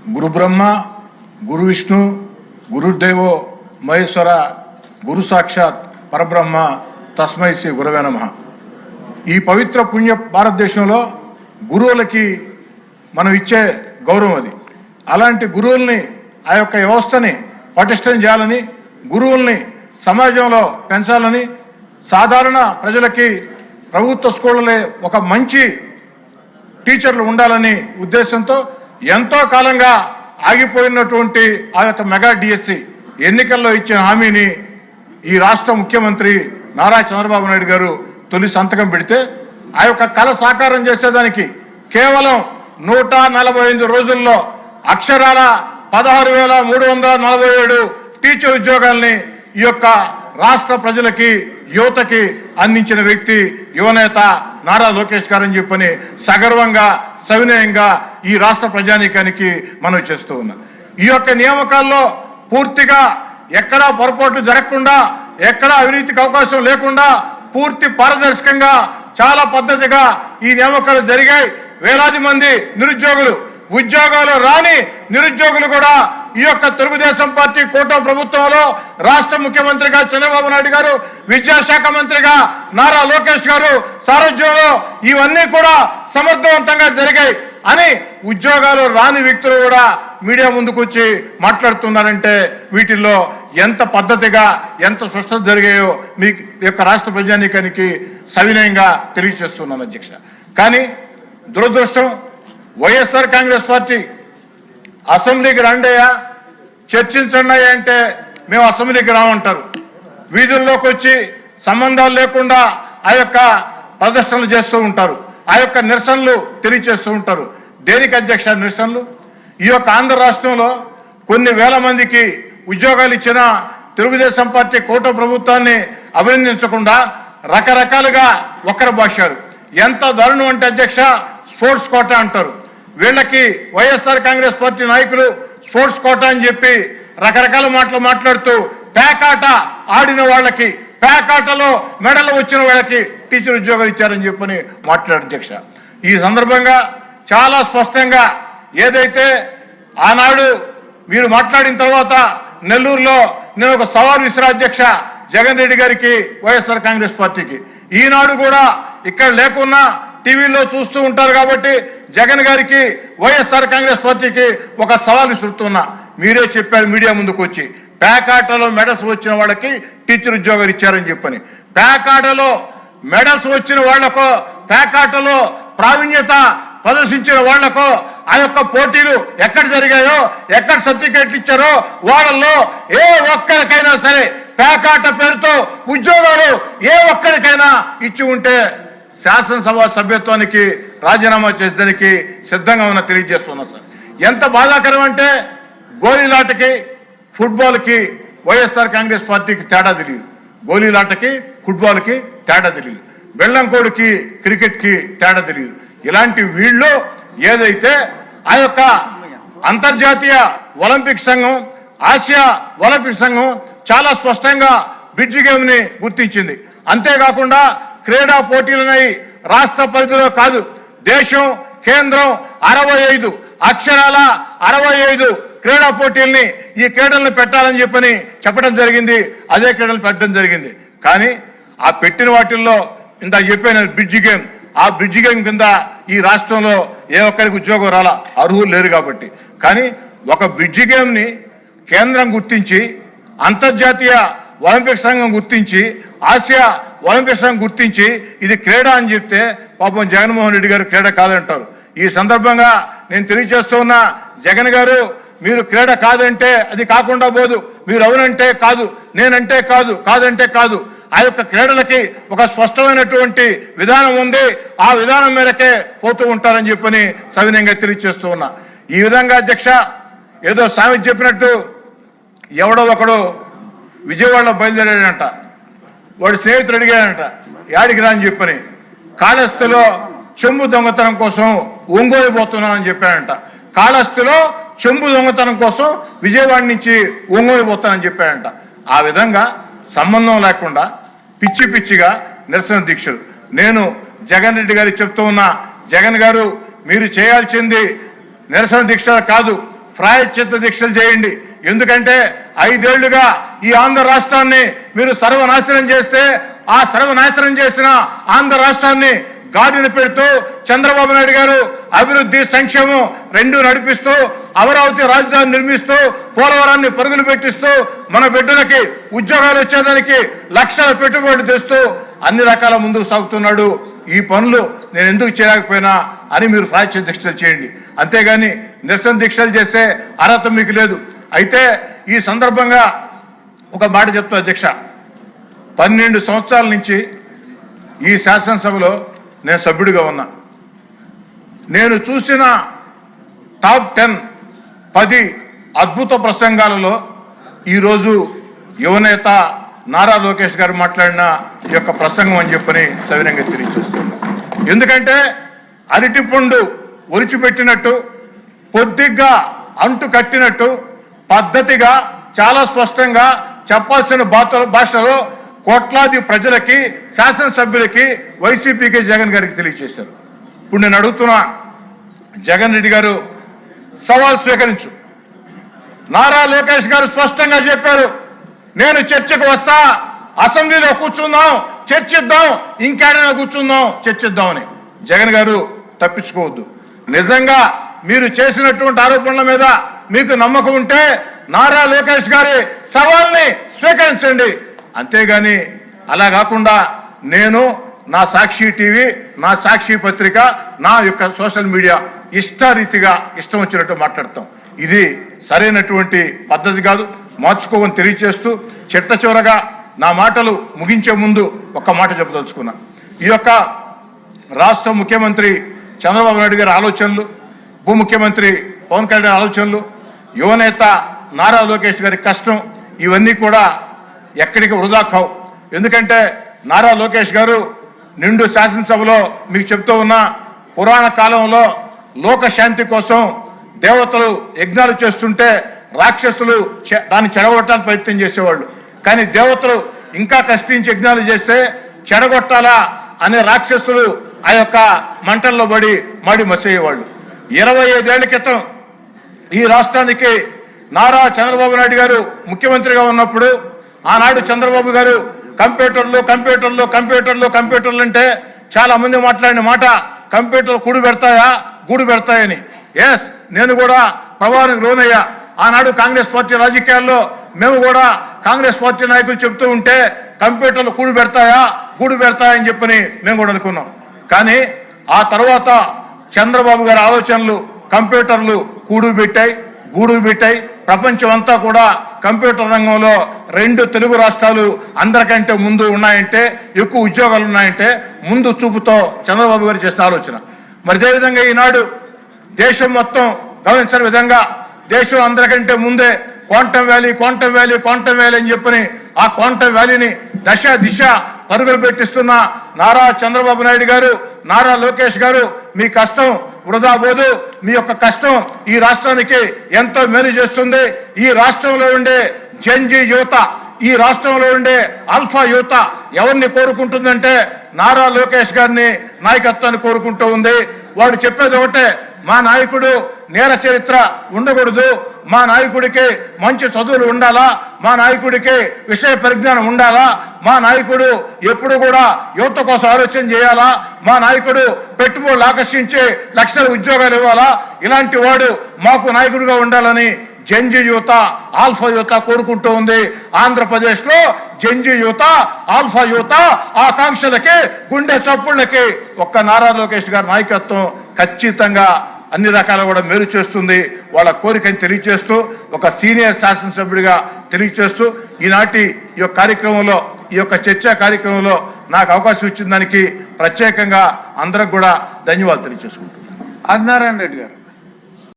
గురు బ్రహ్మ గురు విష్ణు గురుదేవో మహేశ్వర గురు సాక్షాత్ పరబ్రహ్మ తస్మై శ్రీ గురవే నమః. ఈ పవిత్ర పుణ్య భారతదేశంలో గురువులకి మనం ఇచ్చే గౌరవం అది. అలాంటి గురువుల్ని ఆ యొక్క వ్యవస్థని పటిష్టం చేయాలని, గురువుల్ని సమాజంలో పెంచాలని, సాధారణ ప్రజలకి ప్రభుత్వ స్కూళ్ళలో ఒక మంచి టీచర్లు ఉండాలని ఉద్దేశంతో ఎంతో కాలంగా ఆగిపోయినటువంటి ఆ యొక్క మెగా డిఎస్సి ఎన్నికల్లో ఇచ్చిన హామీని ఈ రాష్ట్ర ముఖ్యమంత్రి నారా చంద్రబాబు నాయుడు గారు తొలి సంతకం పెడితే ఆ యొక్క కళ సాకారం చేసేదానికి కేవలం 145 రోజుల్లో అక్షరాల 16,347 టీచర్ ఉద్యోగాల్ని ఈ యొక్క రాష్ట్ర ప్రజలకి యువతకి అందించిన వ్యక్తి యువనేత నారా లోకేష్ గారని చెప్పని సగర్వంగా సవినయంగా ఈ రాష్ట్ర ప్రజానీకానికి మనం చేస్తూ ఉన్నాం. ఈ యొక్క నియామకాల్లో పూర్తిగా ఎక్కడా పొరపాట్లు జరగకుండా, ఎక్కడా అవినీతికి అవకాశం లేకుండా పూర్తి పారదర్శకంగా చాలా పద్ధతిగా ఈ నియామకాలు జరిగాయి. వేలాది మంది నిరుద్యోగులు, ఉద్యోగాలు రాని నిరుద్యోగులు కూడా ఈ యొక్క తెలుగుదేశం పార్టీ కూటమి ప్రభుత్వంలో రాష్ట్ర ముఖ్యమంత్రిగా చంద్రబాబు నాయుడు గారు, విద్యాశాఖ మంత్రిగా నారా లోకేష్ గారు సారథ్యంలో ఇవన్నీ కూడా సమర్థవంతంగా జరిగాయి అని ఉద్యోగాలు రాని వ్యక్తులు కూడా మీడియా ముందుకు వచ్చి మాట్లాడుతున్నారంటే వీటిల్లో ఎంత పద్ధతిగా ఎంత స్పష్టత జరిగాయో మీ యొక్క రాష్ట్ర ప్రజానీకానికి సవినయంగా తెలియజేస్తున్నాను అధ్యక్ష. కానీ దురదృష్టం, వైఎస్ఆర్ కాంగ్రెస్ పార్టీ అసెంబ్లీకి రండయ్యా చర్చించండి అంటే మేము అసెంబ్లీకి రామంటారు. వీధుల్లోకి వచ్చి సంబంధాలు లేకుండా ఆ యొక్క ప్రదర్శనలు చేస్తూ ఉంటారు, ఆ యొక్క నిరసనలు తెలియచేస్తూ ఉంటారు. దేనికి అధ్యక్ష నిరసనలు? ఈ యొక్క ఆంధ్ర రాష్ట్రంలో కొన్ని వేల మందికి ఉద్యోగాలు ఇచ్చిన తెలుగుదేశం పార్టీ కూటమి ప్రభుత్వాన్ని అభినందించకుండా రకరకాలుగా వక్ర భాషారు. ఎంత దారుణం అంటే అధ్యక్ష, స్పోర్ట్స్ కోటా అంటారు. వీళ్ళకి వైఎస్ఆర్ కాంగ్రెస్ పార్టీ నాయకులు స్పోర్ట్స్ కోటా అని చెప్పి రకరకాల మాటలు మాట్లాడుతూ పేకాట ఆడిన వాళ్ళకి, పేకాటలో మెడలు వచ్చిన వాళ్ళకి టీచర్ ఉద్యోగాలు ఇచ్చారని చెప్పని మాట్లాడారు అధ్యక్ష. ఈ సందర్భంగా చాలా స్పష్టంగా ఏదైతే ఆనాడు మీరు మాట్లాడిన తర్వాత నెల్లూరులో నేను ఒక సవాల్ విసిరా అధ్యక్ష జగన్ రెడ్డి గారికి, వైఎస్ఆర్ కాంగ్రెస్ పార్టీకి. ఈనాడు కూడా ఇక్కడ లేకున్నా టీవీలో చూస్తూ ఉంటారు కాబట్టి జగన్ గారికి, వైఎస్ఆర్ కాంగ్రెస్ పార్టీకి ఒక సవాల్ విసురుతున్నా. మీరే చెప్పారు మీడియా ముందుకు వచ్చి, పేకాటలో మెడల్స్ వచ్చిన వాళ్ళకి టీచర్ ఉద్యోగాలు ఇచ్చారని చెప్పని. పేకాటలో మెడల్స్ వచ్చిన వాళ్లకు, పేకాటలో ప్రావీణ్యత ప్రదర్శించిన వాళ్లకు ఆ యొక్క పోటీలు ఎక్కడ జరిగాయో, ఎక్కడ సర్టిఫికేట్లు ఇచ్చారో వాళ్ళల్లో ఏ ఒక్కరికైనా సరే పేకాట పేరుతో ఉద్యోగాలు ఏ ఒక్కరికైనా ఇచ్చి ఉంటే శాసనసభ సభ్యత్వానికి రాజీనామా చేసేదానికి సిద్ధంగా ఉన్న తెలియజేస్తున్నా సార్. ఎంత బాధాకరం అంటే గోళీలాటకి ఫుట్బాల్కి వైఎస్ఆర్ కాంగ్రెస్ పార్టీకి తేడా తెలియదు, గోళీలాటకి ఫుట్బాల్కి తేడా తెలియదు, బెల్లంకోడికి క్రికెట్కి తేడా తెలియదు. ఇలాంటి వీళ్ళు ఏదైతే ఆ యొక్క అంతర్జాతీయ ఒలింపిక్ సంఘం, ఆసియా ఒలింపిక్ సంఘం చాలా స్పష్టంగా బ్రిడ్జ్ గేమ్ని గుర్తించింది. అంతేకాకుండా క్రీడా పోటీలున్నాయి, రాష్ట్ర పరిధిలో కాదు, దేశం కేంద్రం 65 అక్షరాల 65 క్రీడా పోటీల్ని ఈ క్రీడలను పెట్టాలని చెప్పని చెప్పడం జరిగింది. అదే క్రీడలు పెట్టడం జరిగింది. కానీ ఆ పెట్టిన వాటిల్లో ఇంత చెప్పాను బ్రిడ్జ్ గేమ్, ఆ బ్రిడ్జ్ గేమ్ కింద ఈ రాష్ట్రంలో ఏ ఒక్కరికి ఉద్యోగం రాలా, అర్హులు లేరు కాబట్టి. కానీ ఒక బ్రిడ్జ్ గేమ్ని కేంద్రం గుర్తించి, అంతర్జాతీయ ఒలింపిక్ సంఘం గుర్తించి, ఆసియా ఒలింపిక్ సంఘం గుర్తించి ఇది క్రీడా అని చెప్తే పాపం జగన్మోహన్ రెడ్డి గారు క్రీడ కాదంటారు. ఈ సందర్భంగా నేను తెలియజేస్తూ ఉన్నా, జగన్ గారు మీరు క్రీడ కాదంటే అది కాకుండా పోదు, మీరు అవునంటే కాదు, నేనంటే కాదు, కాదంటే కాదు. ఆ యొక్క క్రీడలకి ఒక స్పష్టమైనటువంటి విధానం ఉంది, ఆ విధానం మేరకే పోతూ ఉంటారని చెప్పని సవినయంగా తెలియజేస్తూ ఉన్నా. ఈ విధంగా అధ్యక్ష ఏదో సామెత చెప్పినట్టు ఎవడో ఒకడు విజయవాడలో బయలుదేరాడంట, వాడు స్నేహితుడు అడిగాడంట యాడికి రా అని చెప్పని. కాళహస్తిలో చెంబు దొంగతనం కోసం ఒంగోలు పోతున్నానని చెప్పాడంట. కాళహస్తిలో చెంబు దొంగతనం కోసం విజయవాడ నుంచి ఒంగోలు పోతానని చెప్పాడంట. ఆ విధంగా సంబంధం లేకుండా పిచ్చి పిచ్చిగా నిరసన దీక్షలు. నేను జగన్ రెడ్డి గారికి చెప్తూ ఉన్నా, జగన్ గారు మీరు చేయాల్సింది నిరసన దీక్ష కాదు, ప్రాయశ్చిత్త దీక్షలు చేయండి. ఎందుకంటే 5 ఏళ్లుగా ఈ ఆంధ్ర రాష్ట్రాన్ని మీరు సర్వనాశనం చేస్తే ఆ సర్వనాశనం చేసిన ఆంధ్ర రాష్ట్రాన్ని గాడిన పెడుతూ చంద్రబాబు నాయుడు గారు అభివృద్ధి సంక్షేమం రెండు నడిపిస్తూ అమరావతి రాజధాని నిర్మిస్తూ పోలవరాన్ని పరుగులు పెట్టిస్తూ మన బిడ్డలకి ఉద్యోగాలు వచ్చేదానికి లక్షల పెట్టుబడులు తెస్తూ అన్ని రకాల ముందుకు సాగుతున్నాడు. ఈ పనులు నేను ఎందుకు చేయలేకపోయినా అని మీరు ప్రాయశ్చిత్త దీక్షలు చేయండి. అంతేగాని నిరసన దీక్షలు చేసే అర్హత మీకు లేదు. అయితే ఈ సందర్భంగా ఒక మాట చెప్తా అధ్యక్ష, 12 సంవత్సరాల నుంచి ఈ శాసనసభలో నేను సభ్యుడిగా ఉన్నా. నేను చూసిన టాప్ 10 అద్భుత ప్రసంగాలలో ఈరోజు యువనేత నారా లోకేష్ గారు మాట్లాడిన ఈ యొక్క ప్రసంగం అని చెప్పని సవినంగా తెలియజేస్తున్నాను. ఎందుకంటే అరటిపండు ఒలిచిపెట్టినట్టు, పొద్దిగ్గా అంటు కట్టినట్టు, పద్ధతిగా చాలా స్పష్టంగా చెప్పాల్సిన భాషలో కోట్లాది ప్రజలకి, శాసనసభ్యులకి, వైసీపీకి, జగన్ గారికి తెలియజేశారు. ఇప్పుడు నేను అడుగుతున్నా, జగన్ రెడ్డి గారు సవాల్ స్వీకరించు. నారా లోకేష్ గారు స్పష్టంగా చెప్పారు, నేను చర్చకు వస్తా, అసెంబ్లీలో కూర్చుందాం, చర్చిద్దాం, ఇంకేడైనా కూర్చుందాం, చర్చిద్దామని. జగన్ గారు తప్పించుకోవద్దు. నిజంగా మీరు చేసినటువంటి ఆరోపణల మీద మీకు నమ్మకం ఉంటే నారా లోకేష్ గారి సవాల్ని స్వీకరించండి. అంతేగాని అలా కాకుండా నేను నా సాక్షి టీవీ, నా సాక్షి పత్రిక, నా యొక్క సోషల్ మీడియా ఇష్టారీతిగా ఇష్టం వచ్చినట్టు మాట్లాడతాం. ఇది సరైనటువంటి పద్ధతి కాదు, మార్చుకోమని తెలియజేస్తూ చిట్ట చివరగా నా మాటలు ముగించే ముందు ఒక్క మాట చెప్పదలుచుకున్నా. ఈ యొక్క రాష్ట్ర ముఖ్యమంత్రి చంద్రబాబు నాయుడు గారి ఆలోచనలు, ఉప ముఖ్యమంత్రి పవన్ కళ్యాణ్ ఆలోచనలు, యువనేత నారా లోకేష్ గారి కష్టం, ఇవన్నీ కూడా ఎక్కడికి వృధా కావు. ఎందుకంటే నారా లోకేష్ గారు నిండు శాసనసభలో మీకు చెప్తూ ఉన్న పురాణ కాలంలో లోకశాంతి కోసం దేవతలు యజ్ఞాలు చేస్తుంటే రాక్షసులు దాన్ని చెడగొట్టడానికి ప్రయత్నం చేసేవాళ్ళు. కానీ దేవతలు ఇంకా కష్టించి యజ్ఞాలు చేస్తే చెడగొట్టాలా అనే రాక్షసులు ఆ యొక్క మంటల్లో మడి మసయ్యేవాళ్ళు. 25 ఏళ్ల క్రితం ఈ రాష్ట్రానికి నారా చంద్రబాబు నాయుడు గారు ముఖ్యమంత్రిగా ఉన్నప్పుడు ఆనాడు చంద్రబాబు గారు కంప్యూటర్లు అంటే చాలా మంది మాట్లాడిన మాట, కంప్యూటర్లు గూడు పెడతాయని. ఎస్, నేను కూడా ప్రభావానికి లోనయ్యా. ఆనాడు కాంగ్రెస్ పార్టీ రాజకీయాల్లో మేము కూడా కాంగ్రెస్ పార్టీ నాయకులు చెప్తూ ఉంటే కంప్యూటర్లు గూడు పెడతాయని చెప్పని మేము కూడా అనుకున్నాం. కానీ ఆ తర్వాత చంద్రబాబు గారి ఆలోచనలు కంప్యూటర్లు గూడు పెట్టాయి. ప్రపంచం అంతా కూడా కంప్యూటర్ రంగంలో 2 తెలుగు రాష్ట్రాలు అందరికంటే ముందు ఉన్నాయంటే, ఎక్కువ ఉద్యోగాలు ఉన్నాయంటే ముందు చూపుతో చంద్రబాబు గారు చేసిన ఆలోచన. మరి అదేవిధంగా ఈనాడు దేశం మొత్తం గమనించిన విధంగా దేశం అందరికంటే ముందే క్వాంటమ్ వ్యాలీ అని చెప్పని ఆ క్వాంటమ్ వ్యాలీని దిశ పరుగులు పెట్టిస్తున్న నారా చంద్రబాబు నాయుడు గారు, నారా లోకేష్ గారు, మీ కష్టం వృధా పోదు. మీ యొక్క కష్టం ఈ రాష్ట్రానికి ఎంతో మేలు చేస్తుంది. ఈ రాష్ట్రంలో ఉండే జెన్జీ యువత, ఈ రాష్ట్రంలో ఉండే ఆల్ఫా యువత ఎవరిని కోరుకుంటుందంటే నారా లోకేష్ గారిని నాయకత్వాన్ని కోరుకుంటూ ఉంది. వాడు చెప్పేది ఒకటే, మా నాయకుడు నేర చరిత్ర ఉండకూడదు, మా నాయకుడికి మంచి చదువులు ఉండాలా, మా నాయకుడికి విషయ పరిజ్ఞానం ఉండాలా, మా నాయకుడు ఎప్పుడు కూడా యువత కోసం ఆలోచన చేయాలా, మా నాయకుడు పెట్టుబడులు ఆకర్షించి లక్షల ఉద్యోగాలు ఇవ్వాలా, ఇలాంటి వాడు మాకు నాయకుడిగా ఉండాలని జెన్జీ యువత, ఆల్ఫా యువత కోరుకుంటూ ఉంది. ఆంధ్రప్రదేశ్లో జెన్జీ యువత, ఆల్ఫా యువత ఆకాంక్షలకి, గుండె చప్పుళ్ళకి ఒక్క నారా లోకేష్ గారి నాయకత్వం ఖచ్చితంగా అన్ని రకాల కూడా మేలు చేస్తుంది. వాళ్ళ కోరికని తెలియజేస్తూ ఒక సీనియర్ శాసనసభ్యుడిగా తెలియజేస్తూ ఈనాటి ఈ యొక్క కార్యక్రమంలో, ఈ యొక్క చర్చా కార్యక్రమంలో నాకు అవకాశం ఇచ్చిన దానికి ప్రత్యేకంగా అందరికి కూడా ధన్యవాదాలు తెలియజేసుకుంటున్నాను. ఆదినారాయణ రెడ్డి గారు.